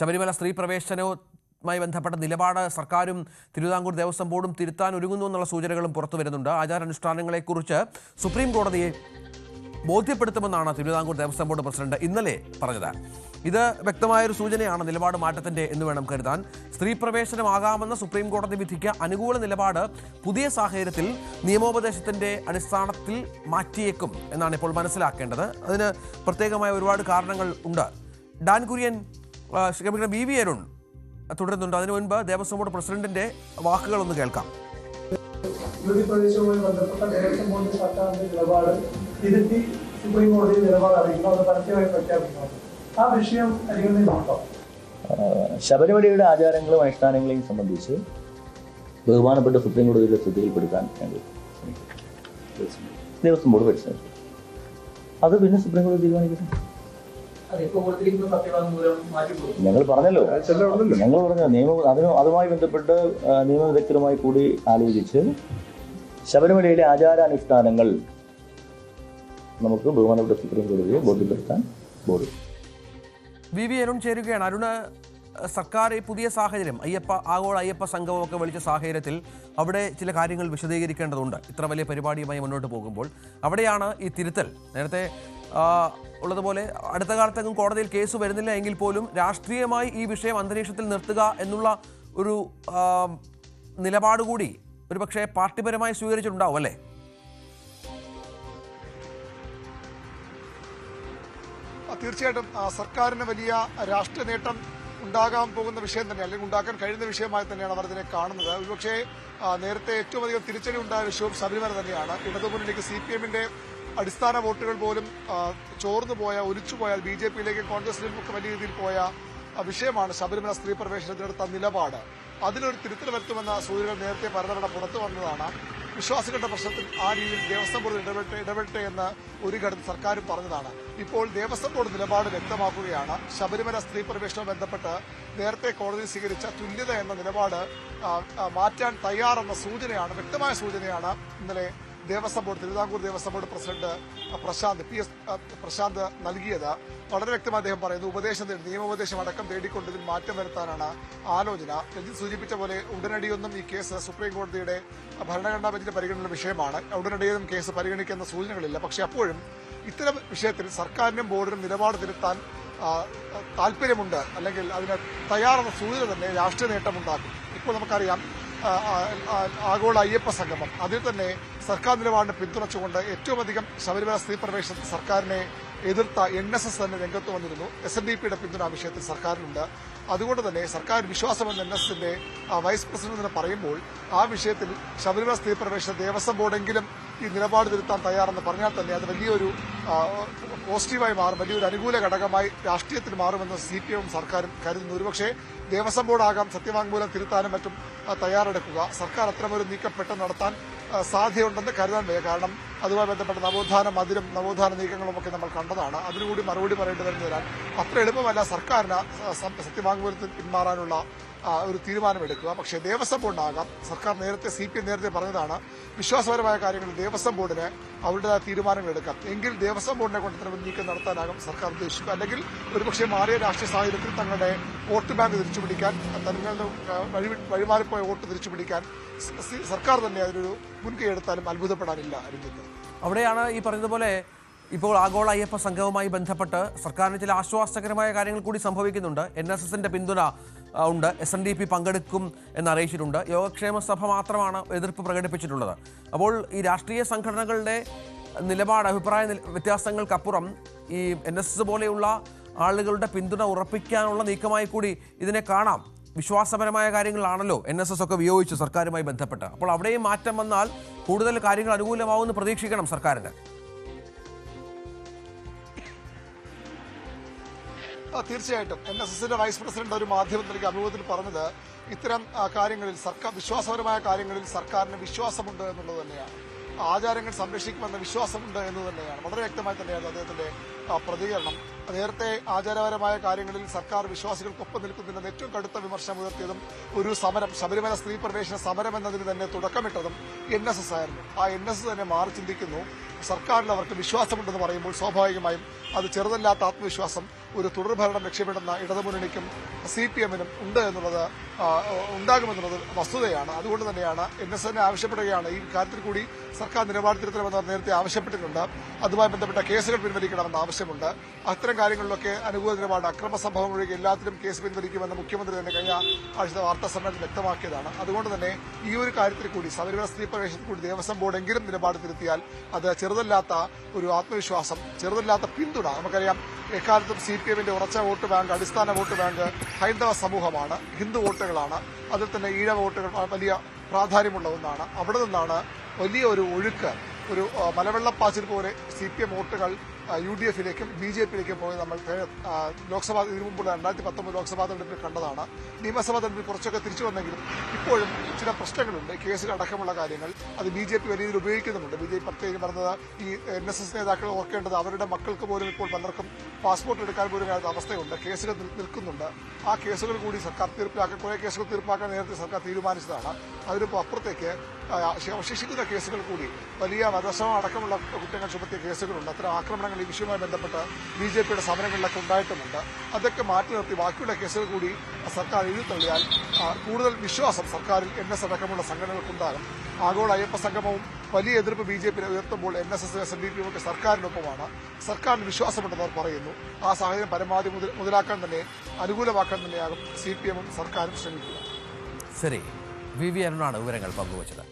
ശബരിമല സ്ത്രീ പ്രവേശനവുമായി ബന്ധപ്പെട്ട നിലപാട് സർക്കാരും തിരുവിതാംകൂർ ദേവസ്വം ബോർഡും തിരുത്താൻ ഒരുങ്ങുന്നു എന്നുള്ള സൂചനകളും പുറത്തു വരുന്നുണ്ട്. ആചാരാനുഷ്ഠാനങ്ങളെക്കുറിച്ച് സുപ്രീം കോടതിയെ ബോധ്യപ്പെടുത്തുമെന്നാണ് തിരുവിതാംകൂർ ദേവസ്വം ബോർഡ് പ്രസിഡന്റ് ഇന്നലെ പറഞ്ഞത്. ഇത് വ്യക്തമായൊരു സൂചനയാണ് നിലപാട് മാറ്റത്തിന്റെ എന്ന് വേണം കരുതാൻ. സ്ത്രീ പ്രവേശനമാകാമെന്ന സുപ്രീം കോടതി വിധിക്ക് അനുകൂല നിലപാട് പുതിയ സാഹചര്യത്തിൽ നിയമോപദേശത്തിന്റെ അടിസ്ഥാനത്തിൽ മാറ്റിയേക്കും എന്നാണ് ഇപ്പോൾ മനസ്സിലാക്കേണ്ടത്. അതിന് പ്രത്യേകമായ ഒരുപാട് കാരണങ്ങൾ ഉണ്ട്. ഡാൻ കുര്യൻ, വി അരുൺ തുടരുന്നുണ്ട്. അതിനു മുൻപ് ദേവസ്വം ബോർഡ് പ്രസിഡന്റിന്റെ വാക്കുകളൊന്ന് കേൾക്കാം. പ്രവേശനവുമായി ബന്ധപ്പെട്ട ദേവസ്വം ബോർഡ് സർക്കാരിന്റെ നിലപാട് തിരുത്തി സുപ്രീം കോടതി നിലപാട് അറിയിക്കുന്നത് അത് പരസ്യമായി പ്രഖ്യാപിക്കുന്നത് ആ വിഷയം അറിയുന്നതിനുണ്ടോ? ശബരിമലയുടെ ആചാരങ്ങളും അനുഷ്ഠാനങ്ങളെയും സംബന്ധിച്ച് ബഹുമാനപ്പെട്ട സുപ്രീം കോടതിയുടെ ശ്രദ്ധയിൽപ്പെടുത്താൻ ഞങ്ങൾ ദേവസ്വം ബോർഡ് പരിശ്രമിച്ചു. അത് പിന്നെ സുപ്രീം കോടതി തീരുമാനിക്കുന്നു. ഞങ്ങൾ പറഞ്ഞല്ലോ, അതുമായി ബന്ധപ്പെട്ട് നിയമവിദഗ്ധരുമായി കൂടി ആലോചിച്ച് ശബരിമലയിലെ ആചാരാനുഷ്ഠാനങ്ങൾ നമുക്ക് ബഹുമാനപ്പെട്ട സുപ്രീം കോടതിയെ ബോധ്യപ്പെടുത്താൻ ബോർഡ്. വി അരുൺ ചേരുകയാണ്. അരുണ്, സർക്കാർ ഈ പുതിയ സാഹചര്യം ആഗോള അയ്യപ്പ സംഗമമൊക്കെ വിളിച്ച സാഹചര്യത്തിൽ അവിടെ ചില കാര്യങ്ങൾ വിശദീകരിക്കേണ്ടതുണ്ട്. ഇത്ര വലിയ പരിപാടിയുമായി മുന്നോട്ട് പോകുമ്പോൾ അവിടെയാണ് ഈ തിരുത്തൽ. നേരത്തെ ഉള്ളതുപോലെ അടുത്ത കാലത്തെങ്ങും കോടതിയിൽ കേസ് വരുന്നില്ല എങ്കിൽ പോലും രാഷ്ട്രീയമായി ഈ വിഷയം അന്തരീക്ഷത്തിൽ നിർത്തുക എന്നുള്ള ഒരു നിലപാട് കൂടി ഒരുപക്ഷെ പാർട്ടിപരമായി സ്വീകരിച്ചിട്ടുണ്ടാവും അല്ലേ? തീർച്ചയായിട്ടും സർക്കാരിന് വലിയ രാഷ്ട്രീയ നേട്ടം ഉണ്ടാകാൻ പോകുന്ന വിഷയം തന്നെ, അല്ലെങ്കിൽ ഉണ്ടാക്കാൻ കഴിയുന്ന വിഷയമായി തന്നെയാണ് അവർ ഇതിനെ കാണുന്നത്. ഒരുപക്ഷെ നേരത്തെ ഏറ്റവും അധികം തിരിച്ചടി ഉണ്ടായ വിഷയവും ശബരിമല തന്നെയാണ്. ഇടതുമുന്നണിക്ക് CPM-ന്റെ അടിസ്ഥാന വോട്ടുകൾ പോലും ചോർന്നു പോയ, ഒലിച്ചുപോയാൽ BJP-യിലേക്കും കോൺഗ്രസിലേക്കും ഒക്കെ വലിയ രീതിയിൽ പോയ വിഷയമാണ് ശബരിമല സ്ത്രീ പ്രവേശനത്തിനെടുത്ത നിലപാട്. അതിലൊരു തിരുത്തൽ വരുത്തുമെന്ന സൂചനകൾ നേരത്തെ പലതവണ പുറത്തു വന്നതാണ്. വിശ്വാസികളുടെ പ്രശ്നത്തിൽ ആ രീതിയിൽ ദേവസ്വം ബോർഡ് ഇടപെട്ടെ എന്ന് ഒരു ഘട്ടത്തിൽ സർക്കാരും പറഞ്ഞതാണ്. ഇപ്പോൾ ദേവസ്വം ബോർഡ് നിലപാട് വ്യക്തമാക്കുകയാണ്. ശബരിമല സ്ത്രീ പ്രവേശനവുമായി ബന്ധപ്പെട്ട് നേരത്തെ കോടതി സ്വീകരിച്ച തുല്യത എന്ന നിലപാട് മാറ്റാൻ തയ്യാറെന്ന സൂചനയാണ്, വ്യക്തമായ സൂചനയാണ് ഇന്നലെ Devaswom board, Thiruvithamkoor Devaswom board president Prashant നൽകിയത്. വളരെ വ്യക്തമായി അദ്ദേഹം പറയുന്നു, നിയമോപദേശം അടക്കം തേടിക്കൊണ്ട് ഇതിൽ മാറ്റം വരുത്താനാണ് ആലോചന. രഞ്ജിത്ത് സൂചിപ്പിച്ച പോലെ ഉടനടിയൊന്നും ഈ കേസ് സുപ്രീം കോടതിയുടെ ഭരണഘടനാ ബെഞ്ചിന്റെ പരിഗണനയുള്ള വിഷയമാണ്. ഉടനടിയൊന്നും കേസ് പരിഗണിക്കുന്ന സൂചനകളില്ല. പക്ഷേ അപ്പോഴും ഇത്തരം വിഷയത്തിൽ സർക്കാരിനും ബോർഡിനും നിലപാട് തിരുത്താൻ താല്പര്യമുണ്ട്, അല്ലെങ്കിൽ അതിന് തയ്യാറെന്ന സൂചന തന്നെ രാഷ്ട്രീയ നേട്ടമുണ്ടാക്കും. ഇപ്പോൾ നമുക്കറിയാം ആഗോള അയ്യപ്പ സംഗമം, അതിൽ തന്നെ സർക്കാർ നിലപാടിനെ പിന്തുണച്ചുകൊണ്ട് ഏറ്റവും അധികം ശബരിമല സ്ത്രീ പ്രവേശനത്തിൽ സർക്കാരിനെ എതിർത്ത NSS തന്നെ രംഗത്ത് വന്നിരുന്നു. SNDP-യുടെ പിന്തുണ ആ വിഷയത്തിൽ സർക്കാരിനുണ്ട്. അതുകൊണ്ട് തന്നെ സർക്കാർ വിശ്വാസമെന്ന് NSS-ന്റെ വൈസ് പ്രസിഡന്റ് പറയുമ്പോൾ ആ വിഷയത്തിൽ ശബരിമല സ്ത്രീ പ്രവേശന ദേവസ്വം ബോർഡെങ്കിലും ഈ നിലപാട് തിരുത്താൻ തയ്യാറെന്ന് പറഞ്ഞാൽ തന്നെ അത് വലിയൊരു പോസിറ്റീവായി മാറും, വലിയൊരു അനുകൂല ഘടകമായി രാഷ്ട്രീയത്തിൽ മാറുമെന്ന് CPM സർക്കാരും കരുതുന്നു. ഒരുപക്ഷെ ദേവസ്വം ബോർഡാകാം സത്യവാങ്മൂലം തിരുത്താനും മറ്റും തയ്യാറെടുക്കുക. സർക്കാർ അത്തരമൊരു നീക്കം പെട്ടെന്ന് നടത്താൻ സാധ്യതയുണ്ടെന്ന് കരുതാൻ വയ്യ. കാരണം അതുമായി ബന്ധപ്പെട്ട നവോത്ഥാന മതിലും നവോത്ഥാന നീക്കങ്ങളും ഒക്കെ നമ്മൾ കണ്ടതാണ്. അതിനുകൂടി മറുപടി പറയേണ്ടി വരുന്നതിനാൽ അത്ര എളുപ്പമല്ല സർക്കാരിന് സത്യവാങ്മൂലത്തിൽ പിന്മാറാനുള്ള ഒരു തീരുമാനമെടുക്കുക. പക്ഷേ ദേവസ്വം ബോർഡിനാകാം. സർക്കാർ CPM നേരത്തെ പറഞ്ഞതാണ്, വിശ്വാസപരമായ കാര്യങ്ങളിൽ ദേവസ്വം ബോർഡിന് അവരുടേതായ തീരുമാനങ്ങൾ എടുക്കാം. എങ്കിൽ ദേവസ്വം ബോർഡിനെ കൊണ്ട് ഇത്തരം നീക്കം നടത്താനാകും സർക്കാർ ഉദ്ദേശിക്കുക. അല്ലെങ്കിൽ ഒരുപക്ഷെ മാറിയ രാഷ്ട്രീയ സാഹചര്യത്തിൽ തങ്ങളുടെ വോട്ട് ബാങ്ക് തിരിച്ചുപിടിക്കാൻ, തങ്ങളുടെ വഴിമാറിപ്പോയ വോട്ട് തിരിച്ചുപിടിക്കാൻ സർക്കാർ തന്നെ അതിനൊരു മുൻകൈ എടുത്താലും അത്ഭുതപ്പെടാനില്ല. അവിടെയാണ് ഈ പറഞ്ഞതുപോലെ ഇപ്പോൾ ആഗോള അയ്യപ്പ സംഘവുമായി ബന്ധപ്പെട്ട് സർക്കാരിന് ചില ആശ്വാസകരമായ കാര്യങ്ങൾ കൂടി സംഭവിക്കുന്നുണ്ട്. NSS-ന്റെ പിന്തുണ ഉണ്ട്, SNDP പങ്കെടുക്കും എന്നറിയിച്ചിട്ടുണ്ട്. യോഗക്ഷേമ സഭ മാത്രമാണ് എതിർപ്പ് പ്രകടിപ്പിച്ചിട്ടുള്ളത്. അപ്പോൾ ഈ രാഷ്ട്രീയ സംഘടനകളുടെ നിലപാട്, അഭിപ്രായ വ്യത്യാസങ്ങൾക്കപ്പുറം ഈ NSS പോലെയുള്ള ആളുകളുടെ പിന്തുണ ഉറപ്പിക്കാനുള്ള നീക്കമായി കൂടി ഇതിനെ കാണാം. വിശ്വാസപരമായ കാര്യങ്ങളാണല്ലോ NSS ഒക്കെ വിയോജിച്ചു സർക്കാരുമായി ബന്ധപ്പെട്ട്. അപ്പോൾ അവിടെയും മാറ്റം വന്നാൽ കൂടുതൽ കാര്യങ്ങൾ അനുകൂലമാവുമെന്ന് പ്രതീക്ഷിക്കണം സർക്കാരിന്. തീർച്ചയായിട്ടും NSS-ന്റെ വൈസ് പ്രസിഡന്റ് ഒരു മാധ്യമത്തിലേക്ക് അഭിമുഖത്തിൽ പറഞ്ഞത് ഇത്തരം കാര്യങ്ങളിൽ വിശ്വാസപരമായ കാര്യങ്ങളിൽ സർക്കാരിന് വിശ്വാസമുണ്ട് എന്നുള്ളത് തന്നെയാണ്. ആചാരങ്ങൾ സംരക്ഷിക്കുമെന്ന വിശ്വാസമുണ്ട് എന്ന് തന്നെയാണ്. വളരെ വ്യക്തമായി തന്നെയാണ് അദ്ദേഹത്തിന്റെ പ്രതികരണം. നേരത്തെ ആചാരപരമായ കാര്യങ്ങളിൽ സർക്കാർ വിശ്വാസികൾക്കൊപ്പം നിൽക്കുന്നതിന് ഏറ്റവും കടുത്ത വിമർശനം ഉയർത്തിയതും ഒരു സമരം, ശബരിമല സ്ത്രീ പ്രവേശന സമരം എന്നതിന് തന്നെ തുടക്കമിട്ടതും NSS ആയിരുന്നു. ആ NSS തന്നെ മാറി ചിന്തിക്കുന്നു. സർക്കാരിൽ അവർക്ക് വിശ്വാസമുണ്ടെന്ന് പറയുമ്പോൾ സ്വാഭാവികമായും അത് ചെറുതല്ലാത്ത ആത്മവിശ്വാസം ഒരു തുടർഭരണം ലക്ഷ്യമിടുന്ന ഇടതുമുന്നണിക്കും CPM-നും ഉണ്ട് എന്നുള്ളത് ഉണ്ടാകുമെന്നുള്ളത് വസ്തുതയാണ്. അതുകൊണ്ട് തന്നെയാണ് NSS ആവശ്യപ്പെടുകയാണ് ഈ കാര്യത്തിൽ കൂടി സർക്കാർ നിലപാട് തിരുത്തണമെന്ന് നേരത്തെ ആവശ്യപ്പെട്ടിട്ടുണ്ട്. അതുമായി ബന്ധപ്പെട്ട കേസുകൾ പിൻവലിക്കണമെന്ന് ആവശ്യമുണ്ട്. അത്തരം കാര്യങ്ങളിലൊക്കെ അനുകൂല നിലപാട്, അക്രമ സംഭവം ഒഴികെ എല്ലാത്തിലും കേസ് പിൻവലിക്കുമെന്ന് മുഖ്യമന്ത്രി തന്നെ കഴിഞ്ഞ ആഴ്ചത്തെ വാർത്താ സമ്മേളനത്തിൽ വ്യക്തമാക്കിയതാണ്. അതുകൊണ്ട് തന്നെ ഈ ഒരു കാര്യത്തിൽ കൂടി ശബരിമല സ്ത്രീ പ്രവേശനത്തിൽ കൂടി ദേവസ്വം ബോർഡ് എങ്കിലും നിലപാട് തിരുത്തിയാൽ അത് ചെറുതല്ലാത്ത ഒരു ആത്മവിശ്വാസം, ചെറുതല്ലാത്ത പിന്തുണ. നമുക്കറിയാം എക്കാലത്തും CPM-ന്റെ ഉറച്ച വോട്ട് ബാങ്ക്, അടിസ്ഥാന വോട്ട് ബാങ്ക് ഹൈന്ദവ സമൂഹമാണ്, ഹിന്ദു വോട്ടുകളാണ്. അതിൽ തന്നെ ഈഴവ വോട്ടുകൾ വലിയ പ്രാധാന്യമുള്ള ഒന്നാണ്. അവിടെ നിന്നാണ് വലിയ ഒരു ഒഴുക്ക്, ഒരു മലവെള്ളപ്പാച്ചിൽ പോലെ CPM വോട്ടുകൾ UDF-ലേക്കും BJP-യിലേക്കും പോയി നമ്മൾ ലോക്സഭാ ഇതിനു മുമ്പുള്ള 2019 ലോക്സഭാ തെരഞ്ഞെടുപ്പിൽ കണ്ടതാണ്. നിയമസഭാ തെരഞ്ഞെടുപ്പിൽ കുറച്ചൊക്കെ തിരിച്ചു വന്നെങ്കിലും ഇപ്പോഴും ചില പ്രശ്നങ്ങളുണ്ട്. കേസുകൾ അടക്കമുള്ള കാര്യങ്ങൾ അത് BJP വലിയ രീതിയിൽ ഉപയോഗിക്കുന്നുണ്ട്. BJP പ്രത്യേകം പറഞ്ഞത് ഈ NSS നേതാക്കൾ ഓർക്കേണ്ടത് അവരുടെ മക്കൾക്ക് പോലും ഇപ്പോൾ പലർക്കും പാസ്പോർട്ട് എടുക്കാൻ പോലും അവസ്ഥയുണ്ട്. കേസുകൾ നിൽക്കുന്നുണ്ട്. ആ കേസുകൾ കൂടി സർക്കാർ തീർപ്പാക്കാൻ, കുറെ കേസുകൾ തീർപ്പാക്കാൻ നേരത്തെ സർക്കാർ തീരുമാനിച്ചതാണ്. അതിനിപ്പോൾ അപ്പുറത്തേക്ക് അവശേഷിക്കുന്ന കേസുകൾ കൂടി വലിയ വധശ്രമം അടക്കമുള്ള കുറ്റങ്ങൾ ചുമത്തിയ കേസുകളുണ്ട്. അത്തരം ആക്രമണങ്ങൾ ഈ വിഷയവുമായി ബന്ധപ്പെട്ട് BJP-യുടെ സമരങ്ങളിലൊക്കെ ഉണ്ടായിട്ടുമുണ്ട്. അതൊക്കെ മാറ്റി നിർത്തി ബാക്കിയുള്ള കേസുകൾ കൂടി സർക്കാർ എഴുതി തള്ളിയാൽ കൂടുതൽ വിശ്വാസം സർക്കാരിൽ NS അടക്കമുള്ള സംഘടനകൾക്കുണ്ടാകും. ആഗോള അയ്യപ്പ സംഗമവും വലിയ എതിർപ്പ് BJP ഉയർത്തുമ്പോൾ NSS SNDP ഒക്കെ സർക്കാരിനൊപ്പമാണ്. സർക്കാരിന് വിശ്വാസമുണ്ടെന്ന് അവർ പറയുന്നു. ആ സാഹചര്യം പരമാവധി മുതലാക്കാൻ തന്നെ, അനുകൂലമാക്കാൻ തന്നെയാകും CPM-ഉം സർക്കാരും ശ്രമിക്കുക. ശരി, VV അരുണാണ് വിവരങ്ങൾ പങ്കുവച്ചത്.